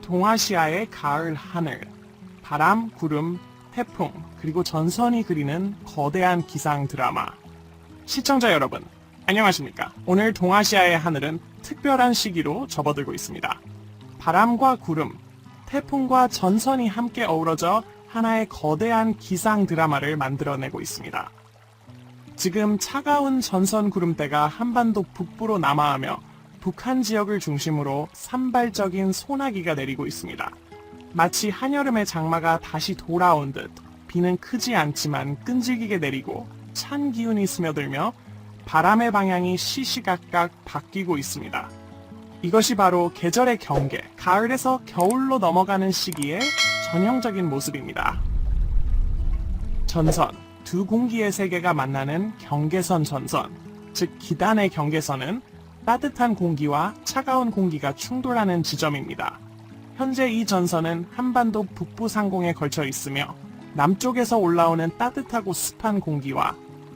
동아시아의 가을 하늘, 바람, 구름, 태풍, 그리고 전선이 그리는 거대한 기상 드라마. 시청자 여러분, 안녕하십니까? 오늘 동아시아의 하늘은 특별한 시기로 접어들고 있습니다. 바람과 구름, 태풍과 전선이 함께 어우러져 하나의 거대한 기상 드라마를 만들어내고 있습니다. 지금 차가운 전선 구름대가 한반도 북부로 남하하며 북한 지역을 중심으로 산발적인 소나기가 내리고 있습니다. 마치 한여름의 장마가 다시 돌아온 듯 비는 크지 않지만 끈질기게 내리고 찬 기운이 스며들며 바람의 방향이 시시각각 바뀌고 있습니다. 이것이 바로 계절의 경계, 가을에서 겨울로 넘어가는 시기의 전형적인 모습입니다. 전선, 두 공기의 세계가 만나는 경계선 전선, 즉 기단의 경계선은 따뜻한 공기와 차가운 공기가 충돌하는 지점입니다. 현재 이 전선은 한반도 북부 상공에 걸쳐 있으며 남쪽에서 올라오는 따뜻하고 습한 공기와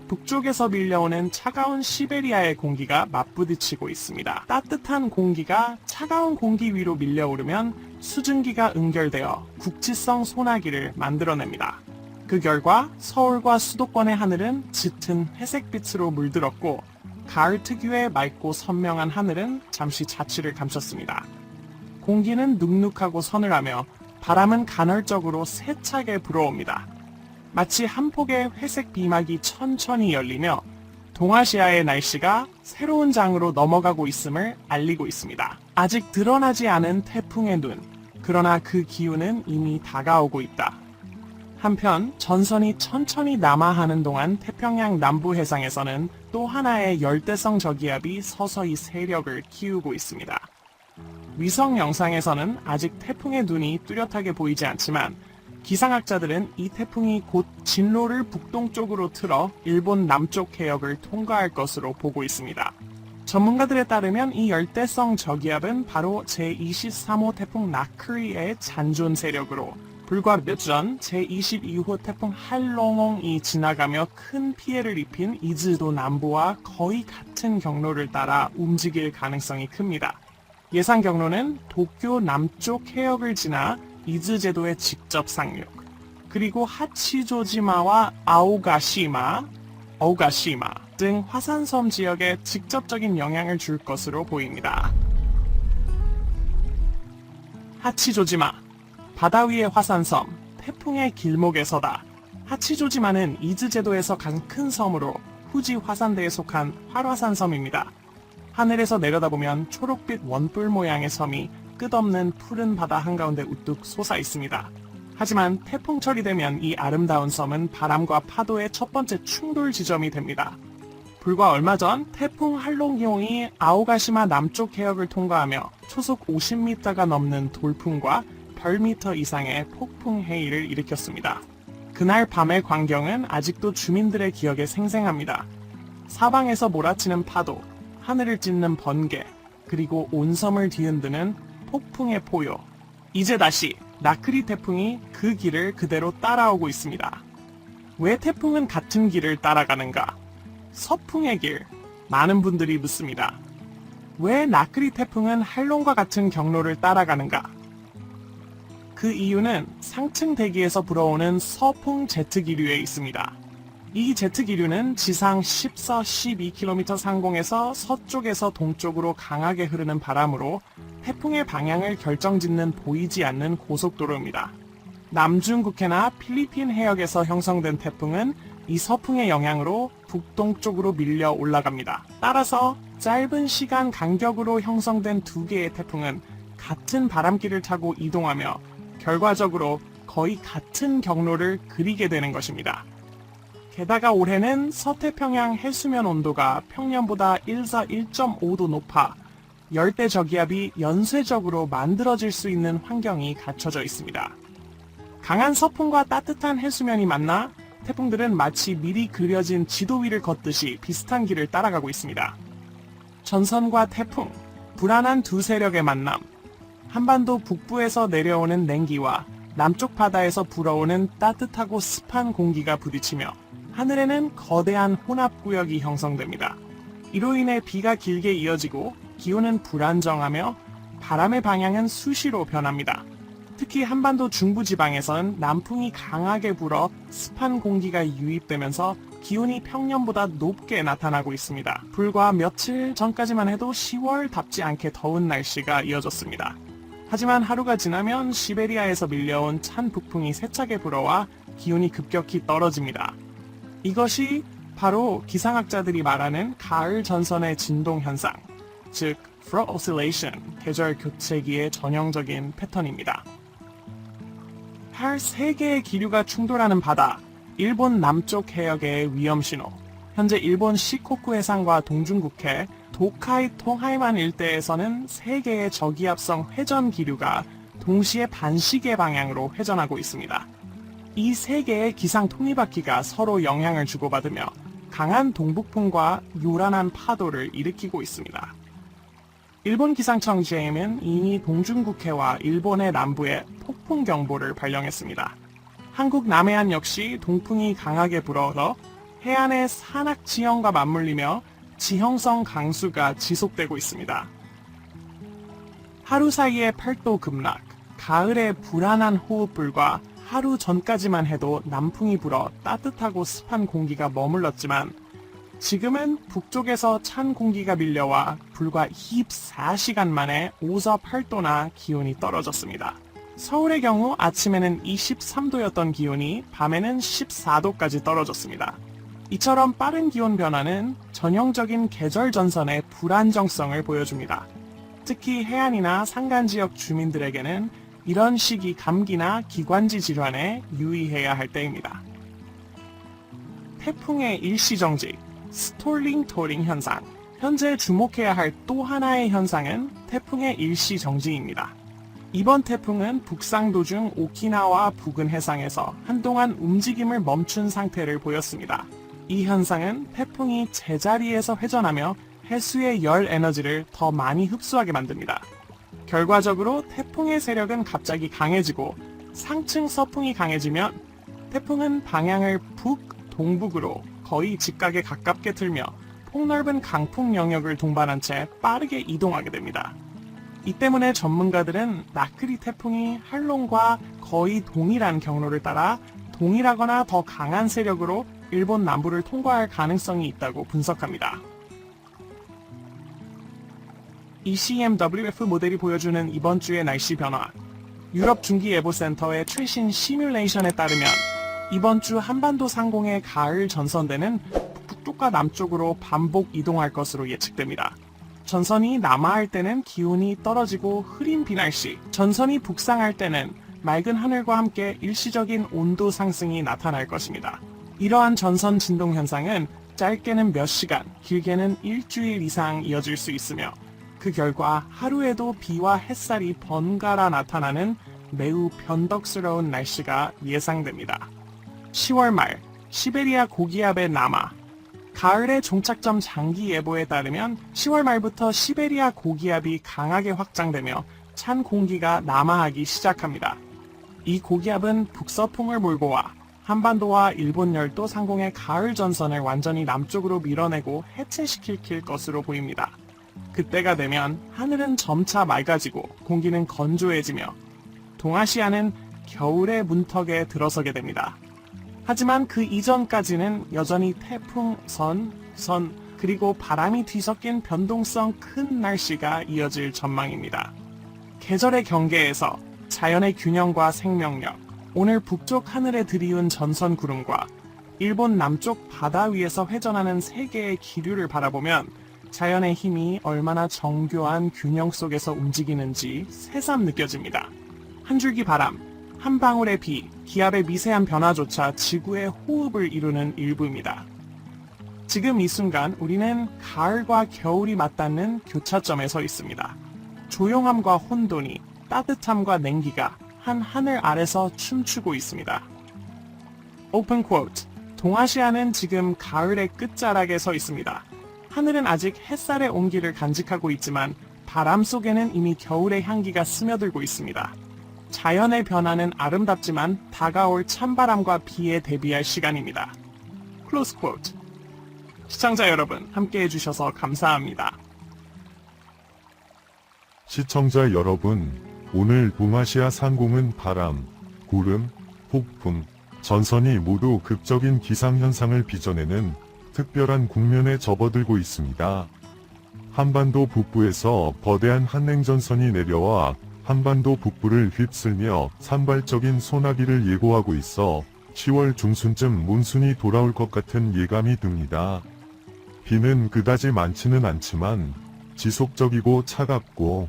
북쪽에서 밀려오는 차가운 시베리아의 공기가 맞부딪히고 있습니다. 따뜻한 공기가 차가운 공기 위로 밀려오르면 수증기가 응결되어 국지성 소나기를 만들어냅니다. 그 결과 서울과 수도권의 하늘은 짙은 회색빛으로 물들었고 가을 특유의 맑고 선명한 하늘은 잠시 자취를 감췄습니다. 공기는 눅눅하고 서늘하며 바람은 간헐적으로 세차게 불어옵니다. 마치 한 폭의 회색 비막이 천천히 열리며 동아시아의 날씨가 새로운 장으로 넘어가고 있음을 알리고 있습니다. 아직 드러나지 않은 태풍의 눈, 그러나 그 기운은 이미 다가오고 있다. 한편 전선이 천천히 남하하는 동안 태평양 남부 해상에서는 또 하나의 열대성 저기압이 서서히 세력을 키우고 있습니다. 위성 영상에서는 아직 태풍의 눈이 뚜렷하게 보이지 않지만 기상학자들은 이 태풍이 곧 진로를 북동쪽으로 틀어 일본 남쪽 해역을 통과할 것으로 보고 있습니다. 전문가들에 따르면 이 열대성 저기압은 바로 제23호 태풍 나크리의 잔존 세력으로 불과 몇 주 전 제22호 태풍 할롱옹이 지나가며 큰 피해를 입힌 이즈도 남부와 거의 같은 경로를 따라 움직일 가능성이 큽니다. 예상 경로는 도쿄 남쪽 해역을 지나 이즈 제도에 직접 상륙, 그리고 하치조지마와 아오가시마 등 화산섬 지역에 직접적인 영향을 줄 것으로 보입니다. 하치조지마, 바다 위의 화산섬, 태풍의 길목에 서다. 하치조지마는 이즈 제도에서 가장 큰 섬으로 후지 화산대에 속한 활화산섬입니다. 하늘에서 내려다보면 초록빛 원뿔 모양의 섬이 끝없는 푸른 바다 한가운데 우뚝 솟아 있습니다. 하지만 태풍철이 되면 이 아름다운 섬은 바람과 파도의 첫 번째 충돌 지점이 됩니다. 불과 얼마 전 태풍 할롱기홍이 아오가시마 남쪽 해역을 통과하며 초속 50m가 넘는 돌풍과 별미터 이상의 폭풍 해일을 일으켰습니다. 그날 밤의 광경은 아직도 주민들의 기억에 생생합니다. 사방에서 몰아치는 파도, 하늘을 찢는 번개, 그리고 온 섬을 뒤흔드는 폭풍의 포효. 이제 다시 나크리 태풍이 그 길을 그대로 따라오고 있습니다. 왜 태풍은 같은 길을 따라가는가? 서풍의 길. 많은 분들이 묻습니다. 왜 나크리 태풍은 할롱과 같은 경로를 따라가는가? 그 이유는 상층 대기에서 불어오는 서풍 제트 기류에 있습니다. 이 제트 기류는 지상 14, 12km 상공에서 서쪽에서 동쪽으로 강하게 흐르는 바람으로 태풍의 방향을 결정짓는 보이지 않는 고속도로입니다. 남중국해나 필리핀 해역에서 형성된 태풍은 이 서풍의 영향으로 북동쪽으로 밀려 올라갑니다. 따라서 짧은 시간 간격으로 형성된 두 개의 태풍은 같은 바람길을 타고 이동하며 결과적으로 거의 같은 경로를 그리게 되는 것입니다. 게다가 올해는 서태평양 해수면 온도가 평년보다 1.5도 높아 열대 저기압이 연쇄적으로 만들어질 수 있는 환경이 갖춰져 있습니다. 강한 서풍과 따뜻한 해수면이 만나 태풍들은 마치 미리 그려진 지도 위를 걷듯이 비슷한 길을 따라가고 있습니다. 전선과 태풍, 불안한 두 세력의 만남, 한반도 북부에서 내려오는 냉기와 남쪽 바다에서 불어오는 따뜻하고 습한 공기가 부딪히며 하늘에는 거대한 혼합구역이 형성됩니다. 이로 인해 비가 길게 이어지고 기온은 불안정하며 바람의 방향은 수시로 변합니다. 특히 한반도 중부지방에선 남풍이 강하게 불어 습한 공기가 유입되면서 기온이 평년보다 높게 나타나고 있습니다. 불과 며칠 전까지만 해도 10월답지 않게 더운 날씨가 이어졌습니다. 하지만 하루가 지나면 시베리아에서 밀려온 찬 북풍이 세차게 불어와 기온이 급격히 떨어집니다. 이것이 바로 기상학자들이 말하는 가을 전선의 진동 현상, 즉 Frost Oscillation, 계절 교체기의 전형적인 패턴입니다. 달 3개의 기류가 충돌하는 바다, 일본 남쪽 해역의 위험 신호. 현재 일본 시코쿠 해상과 동중국해, 도카이 통하이만 일대에서는 3개의 저기압성 회전 기류가 동시에 반시계 방향으로 회전하고 있습니다. 이 3개의 기상 톱니바퀴가 서로 영향을 주고받으며 강한 동북풍과 요란한 파도를 일으키고 있습니다. 일본 기상청 JM은 이미 동중국해와 일본의 남부에 폭풍 경보를 발령했습니다. 한국 남해안 역시 동풍이 강하게 불어서 해안의 산악 지형과 맞물리며 지형성 강수가 지속되고 있습니다. 하루 사이에 8도 급락, 가을의 불안한 호흡불과 하루 전까지만 해도 남풍이 불어 따뜻하고 습한 공기가 머물렀지만 지금은 북쪽에서 찬 공기가 밀려와 불과 24시간 만에 5서 8도나 기온이 떨어졌습니다. 서울의 경우 아침에는 23도였던 기온이 밤에는 14도까지 떨어졌습니다. 이처럼 빠른 기온 변화는 전형적인 계절 전선의 불안정성을 보여줍니다. 특히 해안이나 산간 지역 주민들에게는 이런 시기 감기나 기관지 질환에 유의해야 할 때입니다. 태풍의 일시정지, 스톨링 토링 현상. 현재 주목해야 할 또 하나의 현상은 태풍의 일시정지입니다. 이번 태풍은 북상 도중 오키나와 부근 해상에서 한동안 움직임을 멈춘 상태를 보였습니다. 이 현상은 태풍이 제자리에서 회전하며 해수의 열 에너지를 더 많이 흡수하게 만듭니다. 결과적으로 태풍의 세력은 갑자기 강해지고 상층 서풍이 강해지면 태풍은 방향을 북동북으로 거의 직각에 가깝게 틀며 폭넓은 강풍 영역을 동반한 채 빠르게 이동하게 됩니다. 이 때문에 전문가들은 나크리 태풍이 한론과 거의 동일한 경로를 따라 동일하거나 더 강한 세력으로 일본 남부를 통과할 가능성이 있다고 분석합니다. ECMWF 모델이 보여주는 이번 주의 날씨 변화. 유럽 중기예보센터의 최신 시뮬레이션에 따르면 이번 주 한반도 상공의 가을 전선대는 북쪽과 남쪽으로 반복 이동할 것으로 예측됩니다. 전선이 남하할 때는 기온이 떨어지고 흐린 비 날씨, 전선이 북상할 때는 맑은 하늘과 함께 일시적인 온도 상승이 나타날 것입니다. 이러한 전선 진동 현상은 짧게는 몇 시간, 길게는 일주일 이상 이어질 수 있으며 그 결과 하루에도 비와 햇살이 번갈아 나타나는 매우 변덕스러운 날씨가 예상됩니다. 10월 말, 시베리아 고기압의 남하. 가을의 종착점 장기 예보에 따르면 10월 말부터 시베리아 고기압이 강하게 확장되며 찬 공기가 남하하기 시작합니다. 이 고기압은 북서풍을 몰고 와 한반도와 일본 열도 상공의 가을 전선을 완전히 남쪽으로 밀어내고 해체시킬 것으로 보입니다. 그때가 되면 하늘은 점차 맑아지고 공기는 건조해지며 동아시아는 겨울의 문턱에 들어서게 됩니다. 하지만 그 이전까지는 여전히 태풍, 선, 그리고 바람이 뒤섞인 변동성 큰 날씨가 이어질 전망입니다. 계절의 경계에서 자연의 균형과 생명력, 오늘 북쪽 하늘에 들이운 전선 구름과 일본 남쪽 바다 위에서 회전하는 3개의 기류를 바라보면 자연의 힘이 얼마나 정교한 균형 속에서 움직이는지 새삼 느껴집니다. 한 줄기 바람, 한 방울의 비, 기압의 미세한 변화조차 지구의 호흡을 이루는 일부입니다. 지금 이 순간 우리는 가을과 겨울이 맞닿는 교차점에 서 있습니다. 조용함과 혼돈이, 따뜻함과 냉기가 한 하늘 아래서 춤추고 있습니다. 오픈 쿼트. 동아시아는 지금 가을의 끝자락에 서 있습니다. 하늘은 아직 햇살의 온기를 간직하고 있지만 바람 속에는 이미 겨울의 향기가 스며들고 있습니다. 자연의 변화는 아름답지만 다가올 찬바람과 비에 대비할 시간입니다. 클로즈 쿼트. 시청자 여러분, 함께 해주셔서 감사합니다. 시청자 여러분, 오늘 동아시아 상공은 바람, 구름, 폭풍, 전선이 모두 극적인 기상현상을 빚어내는 특별한 국면에 접어들고 있습니다. 한반도 북부에서 거대한 한랭전선이 내려와 한반도 북부를 휩쓸며 산발적인 소나기를 예고하고 있어 10월 중순쯤 몬순이 돌아올 것 같은 예감이 듭니다. 비는 그다지 많지는 않지만 지속적이고 차갑고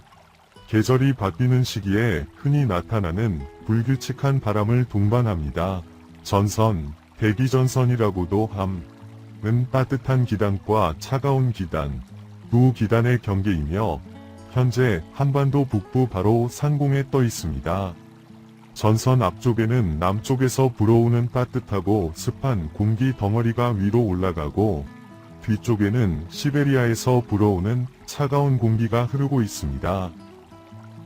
계절이 바뀌는 시기에 흔히 나타나는 불규칙한 바람을 동반합니다. 전선, 대기전선이라고도 함은 따뜻한 기단과 차가운 기단, 두 기단의 경계이며 현재 한반도 북부 바로 상공에 떠 있습니다. 전선 앞쪽에는 남쪽에서 불어오는 따뜻하고 습한 공기 덩어리가 위로 올라가고 뒤쪽에는 시베리아에서 불어오는 차가운 공기가 흐르고 있습니다.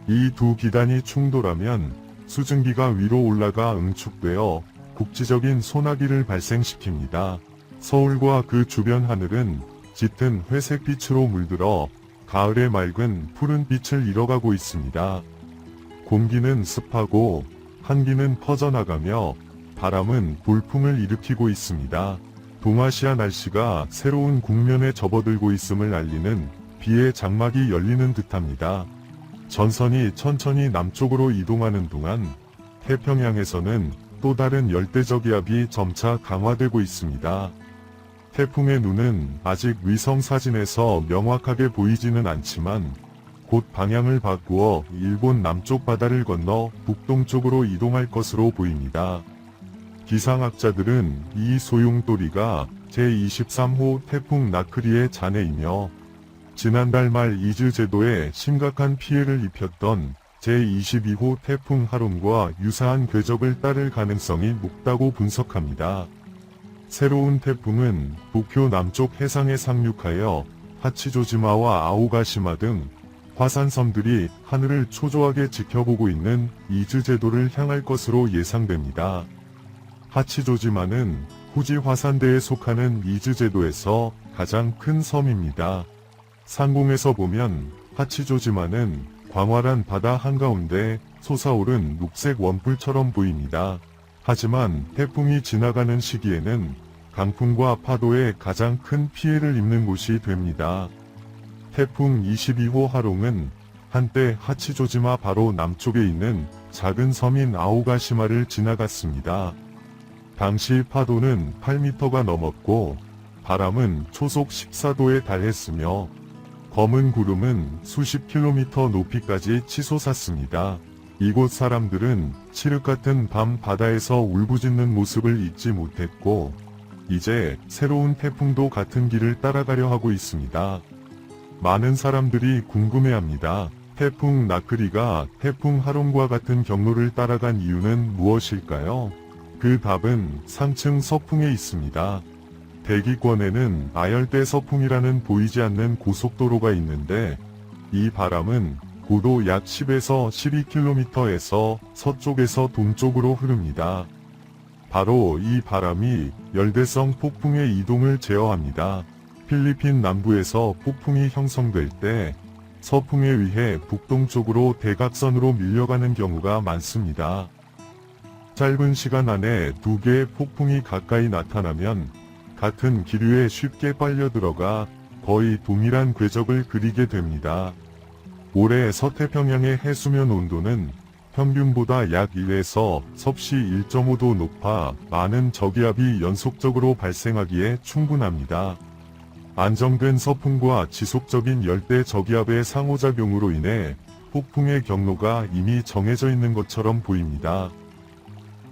이 두 기단이 충돌하면 수증기가 위로 올라가 응축되어 국지적인 소나기를 발생시킵니다. 서울과 그 주변 하늘은 짙은 회색빛으로 물들어 가을의 맑은 푸른 빛을 잃어가고 있습니다. 공기는 습하고 한기는 퍼져나가며 바람은 돌풍을 일으키고 있습니다. 동아시아 날씨가 새로운 국면에 접어들고 있음을 알리는 비의 장막이 열리는 듯합니다. 전선이 천천히 남쪽으로 이동하는 동안 태평양에서는 또 다른 열대저기압이 점차 강화되고 있습니다. 태풍의 눈은 아직 위성 사진에서 명확하게 보이지는 않지만 곧 방향을 바꾸어 일본 남쪽 바다를 건너 북동쪽으로 이동할 것으로 보입니다. 기상학자들은 이 소용돌이가 제23호 태풍 나크리의 잔해이며 지난달 말 이즈 제도에 심각한 피해를 입혔던 제22호 태풍 하론과 유사한 궤적을 따를 가능성이 높다고 분석합니다. 새로운 태풍은 도쿄 남쪽 해상에 상륙하여 하치조지마와 아오가시마 등 화산섬들이 하늘을 초조하게 지켜보고 있는 이즈 제도를 향할 것으로 예상됩니다. 하치조지마는 후지 화산대에 속하는 이즈 제도에서 가장 큰 섬입니다. 상공에서 보면 하치조지마는 광활한 바다 한가운데 솟아오른 녹색 원뿔처럼 보입니다. 하지만 태풍이 지나가는 시기에는 강풍과 파도에 가장 큰 피해를 입는 곳이 됩니다. 태풍 22호 하롱은 한때 하치조지마 바로 남쪽에 있는 작은 섬인 아오가시마를 지나갔습니다. 당시 파도는 8m가 넘었고 바람은 초속 14도에 달했으며 검은 구름은 수십 킬로미터 높이까지 치솟았습니다. 이곳 사람들은 칠흑 같은 밤 바다에서 울부짖는 모습을 잊지 못했고 이제 새로운 태풍도 같은 길을 따라가려 하고 있습니다. 많은 사람들이 궁금해합니다. 태풍 나크리가 태풍 하론과 같은 경로를 따라간 이유는 무엇일까요? 그 답은 상층 서풍에 있습니다. 대기권에는 아열대 서풍이라는 보이지 않는 고속도로가 있는데 이 바람은 고도 약 10에서 12km에서 서쪽에서 동쪽으로 흐릅니다. 바로 이 바람이 열대성 폭풍의 이동을 제어합니다. 필리핀 남부에서 폭풍이 형성될 때 서풍에 의해 북동쪽으로 대각선으로 밀려가는 경우가 많습니다. 짧은 시간 안에 두 개의 폭풍이 가까이 나타나면 같은 기류에 쉽게 빨려 들어가 거의 동일한 궤적을 그리게 됩니다. 올해 서태평양의 해수면 온도는 평균보다 약 1에서 섭씨 1.5도 높아 많은 저기압이 연속적으로 발생하기에 충분합니다. 안정된 서풍과 지속적인 열대 저기압의 상호작용으로 인해 폭풍의 경로가 이미 정해져 있는 것처럼 보입니다.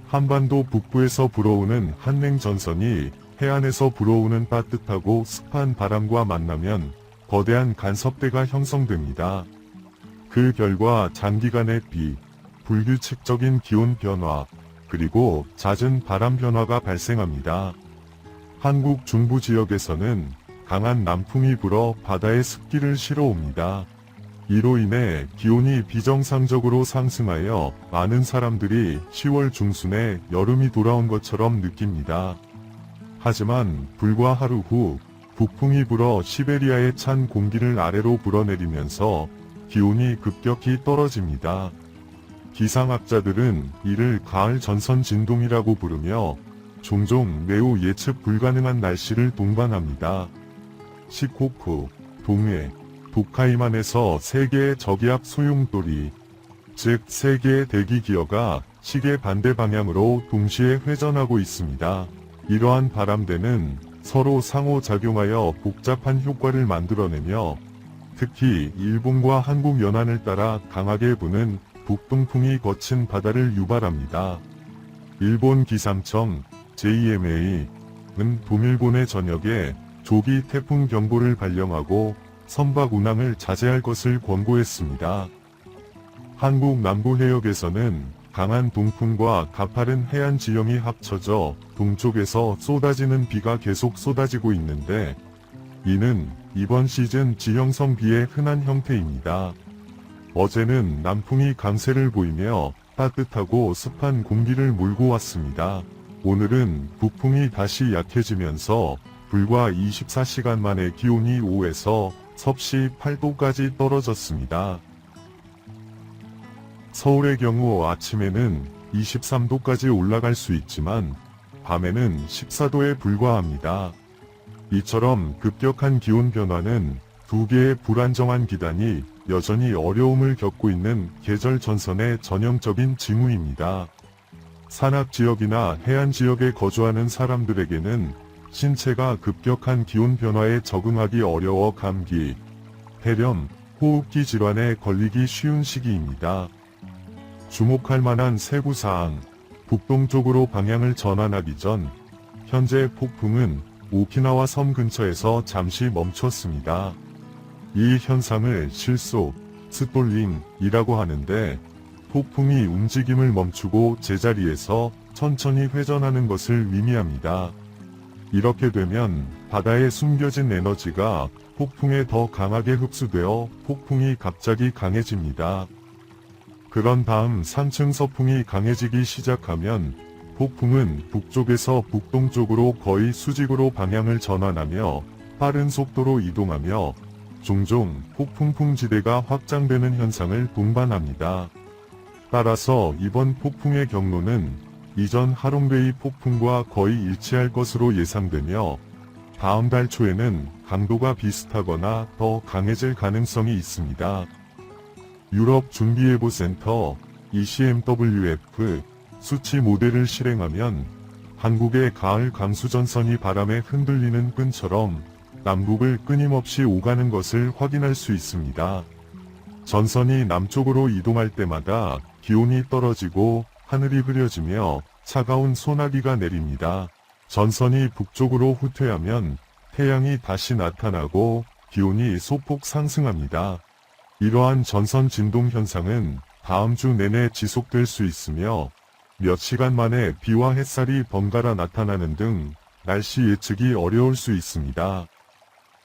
한반도 북부에서 불어오는 한랭전선이 해안에서 불어오는 따뜻하고 습한 바람과 만나면 거대한 간섭대가 형성됩니다. 그 결과 장기간의 비, 불규칙적인 기온 변화, 그리고 잦은 바람 변화가 발생합니다. 한국 중부 지역에서는 강한 남풍이 불어 바다에 습기를 실어옵니다. 이로 인해 기온이 비정상적으로 상승하여 많은 사람들이 10월 중순에 여름이 돌아온 것처럼 느낍니다. 하지만 불과 하루 후 북풍이 불어 시베리아의 찬 공기를 아래로 불어내리면서 기온이 급격히 떨어집니다. 기상학자들은 이를 가을 전선 진동이라고 부르며 종종 매우 예측 불가능한 날씨를 동반합니다. 시코쿠, 동해, 도카이만에서 3개의 저기압 소용돌이, 즉 3개의 대기 기어가 시계 반대 방향으로 동시에 회전하고 있습니다. 이러한 바람대는 서로 상호작용하여 복잡한 효과를 만들어내며 특히 일본과 한국 연안을 따라 강하게 부는 북동풍이 거친 바다를 유발합니다. 일본 기상청 JMA는 동일본의 전역에 조기 태풍 경보를 발령하고 선박 운항을 자제할 것을 권고했습니다. 한국 남부 해역에서는 강한 동풍과 가파른 해안 지형이 합쳐져 동쪽에서 쏟아지는 비가 계속 쏟아지고 있는데 이는 이번 시즌 지형성 비의 흔한 형태입니다. 어제는 남풍이 강세를 보이며 따뜻하고 습한 공기를 몰고 왔습니다. 오늘은 북풍이 다시 약해지면서 불과 24시간 만에 기온이 5에서 섭씨 8도까지 떨어졌습니다. 서울의 경우 아침에는 23도까지 올라갈 수 있지만 밤에는 14도에 불과합니다. 이처럼 급격한 기온 변화는 두 개의 불안정한 기단이 여전히 어려움을 겪고 있는 계절 전선의 전형적인 징후입니다. 산악 지역이나 해안 지역에 거주하는 사람들에게는 신체가 급격한 기온 변화에 적응하기 어려워 감기, 폐렴, 호흡기 질환에 걸리기 쉬운 시기입니다. 주목할 만한 세부사항, 북동쪽으로 방향을 전환하기 전 현재 폭풍은 오키나와 섬 근처에서 잠시 멈췄습니다. 이 현상을 실속, 스톨링이라고 하는데 폭풍이 움직임을 멈추고 제자리에서 천천히 회전하는 것을 의미합니다. 이렇게 되면 바다에 숨겨진 에너지가 폭풍에 더 강하게 흡수되어 폭풍이 갑자기 강해집니다. 그런 다음 상층 서풍이 강해지기 시작하면 폭풍은 북쪽에서 북동쪽으로 거의 수직으로 방향을 전환하며 빠른 속도로 이동하며 종종 폭풍풍지대가 확장되는 현상을 동반합니다. 따라서 이번 폭풍의 경로는 이전 하롱베이 폭풍과 거의 일치할 것으로 예상되며 다음 달 초에는 강도가 비슷하거나 더 강해질 가능성이 있습니다. 유럽 준비예보센터 ECMWF 수치 모델을 실행하면 한국의 가을 강수전선이 바람에 흔들리는 끈처럼 남북을 끊임없이 오가는 것을 확인할 수 있습니다. 전선이 남쪽으로 이동할 때마다 기온이 떨어지고 하늘이 흐려지며 차가운 소나기가 내립니다. 전선이 북쪽으로 후퇴하면 태양이 다시 나타나고 기온이 소폭 상승합니다. 이러한 전선 진동 현상은 다음 주 내내 지속될 수 있으며 몇 시간 만에 비와 햇살이 번갈아 나타나는 등 날씨 예측이 어려울 수 있습니다.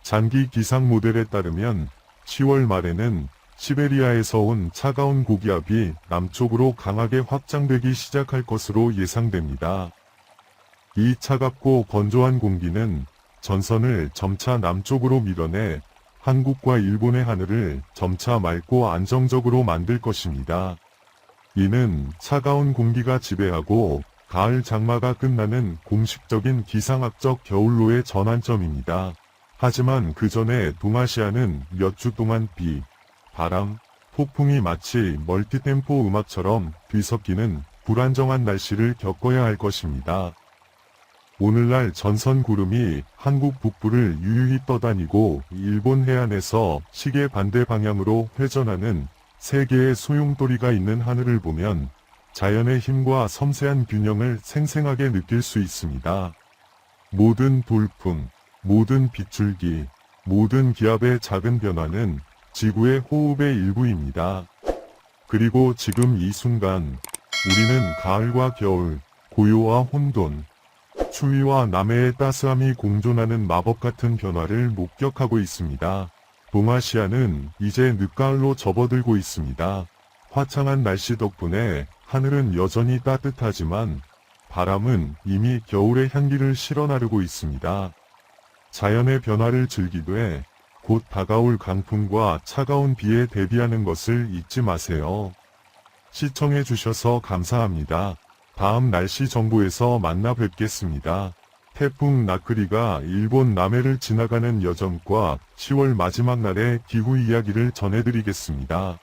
장기 기상 모델에 따르면 10월 말에는 시베리아에서 온 차가운 고기압이 남쪽으로 강하게 확장되기 시작할 것으로 예상됩니다. 이 차갑고 건조한 공기는 전선을 점차 남쪽으로 밀어내 한국과 일본의 하늘을 점차 맑고 안정적으로 만들 것입니다. 이는 차가운 공기가 지배하고 가을 장마가 끝나는 공식적인 기상학적 겨울로의 전환점입니다. 하지만 그 전에 동아시아는 몇 주 동안 비, 바람, 폭풍이 마치 멀티템포 음악처럼 뒤섞이는 불안정한 날씨를 겪어야 할 것입니다. 오늘날 전선 구름이 한국 북부를 유유히 떠다니고 일본 해안에서 시계 반대 방향으로 회전하는 3개의 소용돌이가 있는 하늘을 보면 자연의 힘과 섬세한 균형을 생생하게 느낄 수 있습니다. 모든 돌풍, 모든 빗줄기, 모든 기압의 작은 변화는 지구의 호흡의 일부입니다. 그리고 지금 이 순간 우리는 가을과 겨울, 고요와 혼돈, 추위와 남해의 따스함이 공존하는 마법 같은 변화를 목격하고 있습니다. 동아시아는 이제 늦가을로 접어들고 있습니다. 화창한 날씨 덕분에 하늘은 여전히 따뜻하지만 바람은 이미 겨울의 향기를 실어 나르고 있습니다. 자연의 변화를 즐기되 곧 다가올 강풍과 차가운 비에 대비하는 것을 잊지 마세요. 시청해주셔서 감사합니다. 다음 날씨 정보에서 만나 뵙겠습니다. 태풍 나크리가 일본 남해를 지나가는 여정과 10월 마지막 날의 기후 이야기를 전해드리겠습니다.